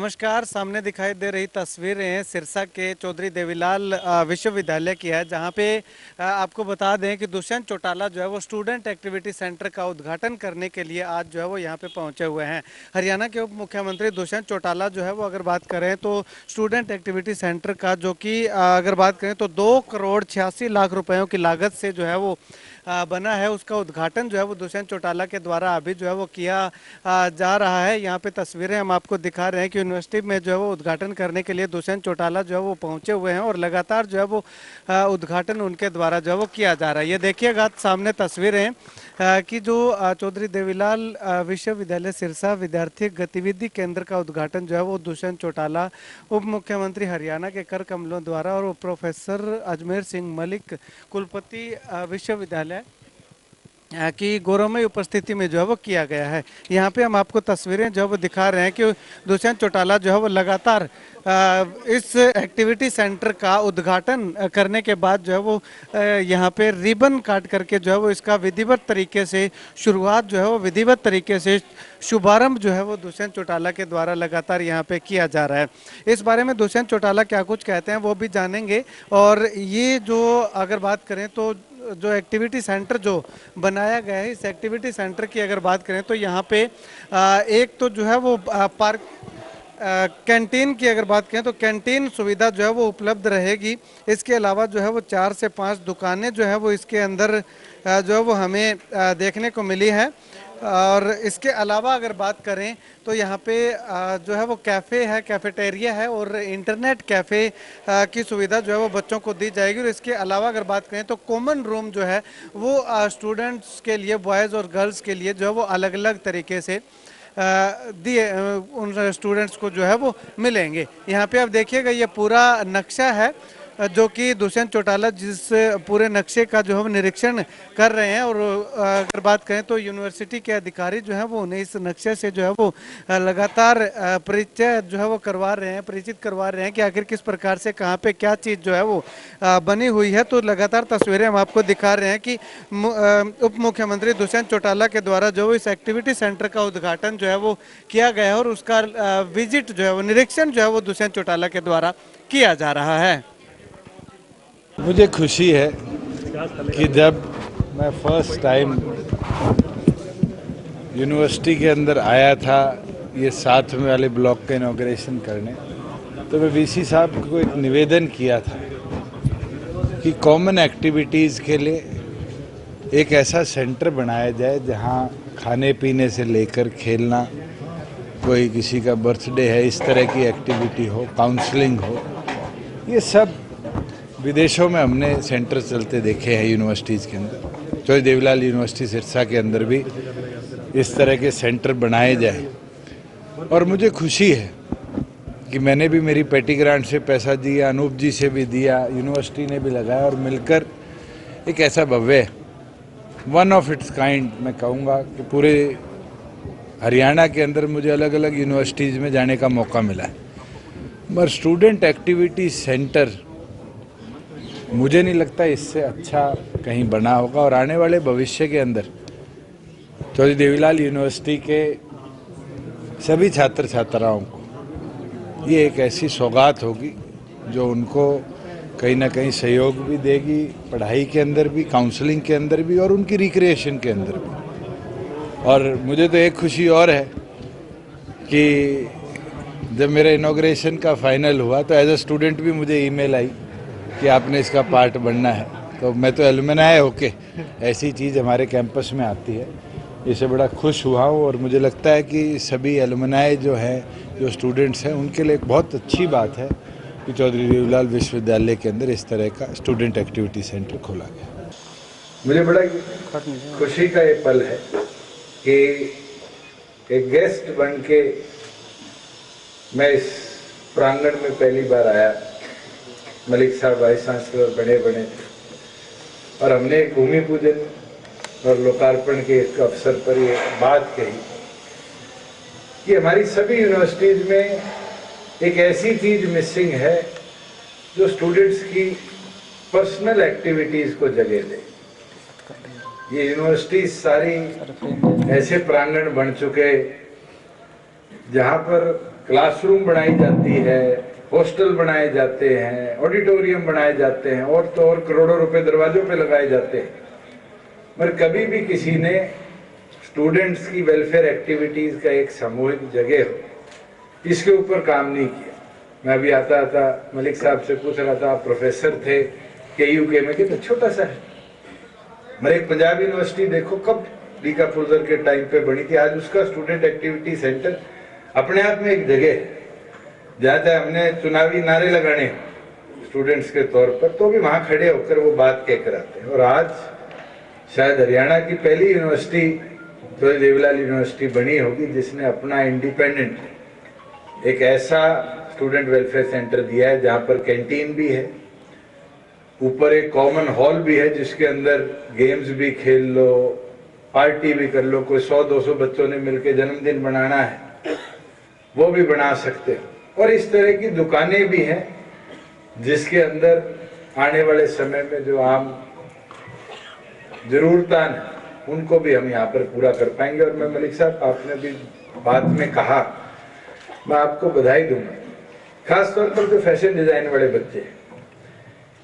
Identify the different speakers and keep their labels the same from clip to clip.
Speaker 1: नमस्कार। सामने दिखाई दे रही तस्वीरें सिरसा के चौधरी देवीलाल विश्वविद्यालय की है, जहां पे आपको बता दें कि दुष्यंत चौटाला जो है वो स्टूडेंट एक्टिविटी सेंटर का उद्घाटन करने के लिए आज जो है वो यहां पे पहुंचे हुए हैं। हरियाणा के उप मुख्यमंत्री दुष्यंत चौटाला जो है वो अगर बात करें तो स्टूडेंट एक्टिविटी सेंटर का, जो कि अगर बात करें तो 2 करोड़ 86 लाख रुपयों की लागत से जो है वो बना है, उसका उद्घाटन जो है वो दुष्यंत चौटाला के द्वारा अभी जो है वो किया जा रहा है। यहाँ पे तस्वीरें हम आपको दिखा रहे हैं कि यूनिवर्सिटी में जो है वो उद्घाटन करने के लिए दुष्यंत चौटाला जो है वो पहुंचे हुए हैं और लगातार जो है वो उद्घाटन उनके द्वारा जो है वो किया जा रहा है। ये देखिएगा सामने तस्वीरें कि जो चौधरी देवीलाल विश्वविद्यालय सिरसा विद्यार्थी गतिविधि केंद्र का उद्घाटन जो है वो दुष्यंत चौटाला, उप मुख्यमंत्री हरियाणा के कर कमलों द्वारा और प्रोफेसर अजमेर सिंह मलिक कुलपति विश्वविद्यालय की गौरवमय उपस्थिति में जो है वो किया गया है। यहाँ पे हम आपको तस्वीरें जो है वो दिखा रहे हैं कि दुष्यंत चौटाला जो है वो लगातार इस एक्टिविटी सेंटर का उद्घाटन करने के बाद जो है वो यहाँ पे रिबन काट करके जो है वो इसका विधिवत तरीके से शुरुआत जो है वो विधिवत तरीके से शुभारंभ जो है वो दुष्यंत चौटाला के द्वारा लगातार यहाँ पे किया जा रहा है। इस बारे में दुष्यंत चौटाला क्या कुछ कहते हैं वो भी जानेंगे। और ये जो अगर बात करें तो जो एक्टिविटी सेंटर जो बनाया गया है, इस एक्टिविटी सेंटर की अगर बात करें तो यहाँ पे एक तो जो है वो पार्क कैंटीन की अगर बात करें तो कैंटीन सुविधा जो है वो उपलब्ध रहेगी। इसके अलावा जो है वो 4 से 5 दुकानें जो है वो इसके अंदर जो है वो हमें देखने को मिली है। और इसके अलावा अगर बात करें तो यहाँ पे जो है वो कैफ़े है, कैफेटेरिया है और इंटरनेट कैफ़े की सुविधा जो है वो बच्चों को दी जाएगी। और इसके अलावा अगर बात करें तो कॉमन रूम जो है वो स्टूडेंट्स के लिए, बॉयज़ और गर्ल्स के लिए जो है वो अलग अलग तरीके से दिए उन स्टूडेंट्स को जो है वो मिलेंगे। यहाँ पे आप देखिएगा ये पूरा नक्शा है जो कि दुष्यंत चौटाला जिस पूरे नक्शे का जो है निरीक्षण कर रहे हैं। और अगर बात करें तो यूनिवर्सिटी के अधिकारी जो है वो उन्हें इस नक्शे से जो है वो लगातार परिचय जो है वो करवा रहे हैं, परिचित करवा रहे हैं कि आखिर किस प्रकार से कहाँ पे क्या चीज़ जो है वो बनी हुई है। तो लगातार तस्वीरें हम आपको दिखा रहे हैं कि उप मुख्यमंत्री दुष्यंत चौटाला के द्वारा जो इस एक्टिविटी सेंटर का उद्घाटन जो है वो किया गया है और उसका विजिट जो है वो निरीक्षण जो है वो दुष्यंत चौटाला के द्वारा किया जा रहा है।
Speaker 2: मुझे खुशी है कि जब मैं फर्स्ट टाइम यूनिवर्सिटी के अंदर आया था ये 7वें वाले ब्लॉक का इनॉग्रेशन करने, तो मैं वीसी साहब को एक निवेदन किया था कि कॉमन एक्टिविटीज़ के लिए एक ऐसा सेंटर बनाया जाए जहां खाने पीने से लेकर खेलना, कोई किसी का बर्थडे है इस तरह की एक्टिविटी हो, काउंसलिंग हो। ये सब विदेशों में हमने सेंटर चलते देखे हैं यूनिवर्सिटीज़ के अंदर। चौधरी देवीलाल यूनिवर्सिटी सिरसा के अंदर भी इस तरह के सेंटर बनाए जाए। और मुझे खुशी है कि मैंने भी मेरी पेटी ग्रांट से पैसा दिया, अनूप जी से भी दिया, यूनिवर्सिटी ने भी लगाया और मिलकर एक ऐसा भव्य वन ऑफ इट्स काइंड मैं कहूँगा कि पूरे हरियाणा के अंदर मुझे अलग अलग यूनिवर्सिटीज़ में जाने का मौका मिला है। मगर स्टूडेंट एक्टिविटी सेंटर मुझे नहीं लगता इससे अच्छा कहीं बना होगा। और आने वाले भविष्य के अंदर चौधरी देवीलाल यूनिवर्सिटी के सभी छात्र छात्राओं को ये एक ऐसी सौगात होगी जो उनको कहीं ना कहीं सहयोग भी देगी, पढ़ाई के अंदर भी, काउंसलिंग के अंदर भी और उनकी रिक्रिएशन के अंदर भी। और मुझे तो एक खुशी और है कि जब मेरा इनॉग्रेशन का फाइनल हुआ तो एज अ स्टूडेंट भी मुझे ईमेल आई कि आपने इसका पार्ट बनना है। तो मैं तो एलुमनाई होके ऐसी चीज़ हमारे कैंपस में आती है, इससे बड़ा खुश हुआ हूँ। और मुझे लगता है कि सभी एलुमनाई जो हैं, जो स्टूडेंट्स हैं, उनके लिए एक बहुत अच्छी बात है कि चौधरी देवीलाल विश्वविद्यालय के अंदर इस तरह का स्टूडेंट एक्टिविटी सेंटर खोला गया। मुझे बड़ा खुशी का ये पल है कि एक गेस्ट बन के मैं इस प्रांगण में पहली बार आया। मलिक साहब वाइस चांसलर बड़े थे और हमने भूमि पूजन और लोकार्पण के एक अवसर पर ये बात कही कि हमारी सभी यूनिवर्सिटीज में एक ऐसी चीज मिसिंग है जो स्टूडेंट्स की पर्सनल एक्टिविटीज को जगह दे। ये यूनिवर्सिटी सारी ऐसे प्रांगण बन चुके जहां पर क्लासरूम बनाई जाती है, हॉस्टल बनाए जाते हैं, ऑडिटोरियम बनाए जाते हैं, और तो और करोड़ों रुपए दरवाजों पे लगाए जाते हैं, मगर कभी भी किसी ने स्टूडेंट्स की वेलफेयर एक्टिविटीज का एक सामूहिक जगह हो, इसके ऊपर काम नहीं किया। मैं अभी आता आता मलिक साहब से पूछ रहा था, आप प्रोफेसर थे KU के में, कितना छोटा सा है, मगर एक पंजाब यूनिवर्सिटी देखो कब लीका फुलजर के टाइम पे बनी थी, आज उसका स्टूडेंट एक्टिविटी सेंटर अपने आप में एक जगह है। जहाँ तक हमने चुनावी नारे लगाने स्टूडेंट्स के तौर पर, तो भी वहां खड़े होकर वो बात कह कर आते हैं। और आज शायद हरियाणा की पहली यूनिवर्सिटी चौधरी देवीलाल यूनिवर्सिटी बनी होगी जिसने अपना इंडिपेंडेंट एक ऐसा स्टूडेंट वेलफेयर सेंटर दिया है जहाँ पर कैंटीन भी है, ऊपर एक कॉमन हॉल भी है जिसके अंदर गेम्स भी खेल लो, पार्टी भी कर लो, कोई 100-200 बच्चों ने मिलकर जन्मदिन बनाना है वो भी बना सकते हो। और इस तरह की दुकानें भी हैं जिसके अंदर आने वाले समय में जो आम जरूरतान है उनको भी हम यहाँ पर पूरा कर पाएंगे। और मैं मलिक साहब, आपने भी बाद में कहा, मैं आपको बधाई दूंगा, खास तौर पर जो फैशन डिजाइन वाले बच्चे हैं,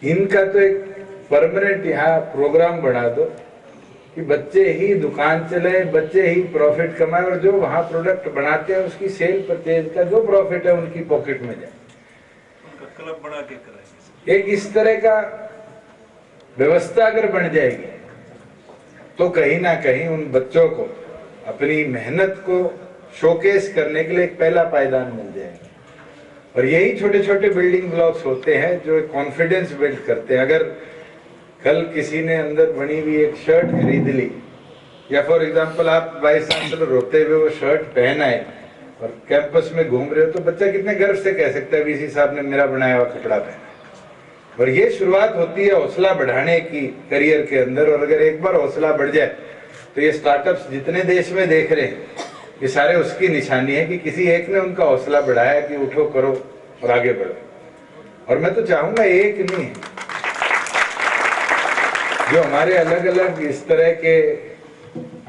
Speaker 2: इनका तो एक परमानेंट यहाँ प्रोग्राम बना दो कि बच्चे ही दुकान चले, बच्चे ही प्रॉफिट कमाए, और जो वहां प्रोडक्ट बनाते हैं उसकी सेल परचेज का जो प्रॉफिट है उनकी पॉकेट में जाए।
Speaker 3: क्लब बना के कराएंगे।
Speaker 2: एक इस तरह का व्यवस्था अगर बन जाएगी तो कहीं ना कहीं उन बच्चों को अपनी मेहनत को शोकेस करने के लिए एक पहला पायदान मिल जाएगा। और यही छोटे छोटे बिल्डिंग ब्लॉक्स होते हैं जो कॉन्फिडेंस बिल्ड करते हैं। अगर कल किसी ने अंदर बनी हुई एक शर्ट खरीद ली, या फॉर एग्जांपल आप वाइस चांसलर होते हुए वो शर्ट पहन आए और कैंपस में घूम रहे हो, तो बच्चा कितने गर्व से कह सकता है VC साहब ने मेरा बनाया हुआ कपड़ा पहना। और ये शुरुआत होती है हौसला बढ़ाने की करियर के अंदर। और अगर एक बार हौसला बढ़ जाए तो ये स्टार्टअप्स जितने देश में देख रहे हैं, ये सारे उसकी निशानी है कि किसी एक ने उनका हौसला बढ़ाया कि उठो, करो और आगे बढ़ो। और मैं तो चाहूंगा एक नहीं, जो हमारे अलग अलग इस तरह के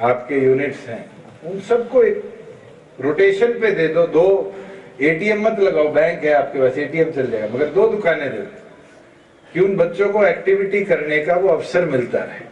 Speaker 2: आपके यूनिट्स हैं उन सबको एक रोटेशन पे दे दो। 2 ATM मत लगाओ, बैंक है आपके पास, ATM चल जाएगा, मगर 2 दुकानें दे दो कि उन बच्चों को एक्टिविटी करने का वो अवसर मिलता है।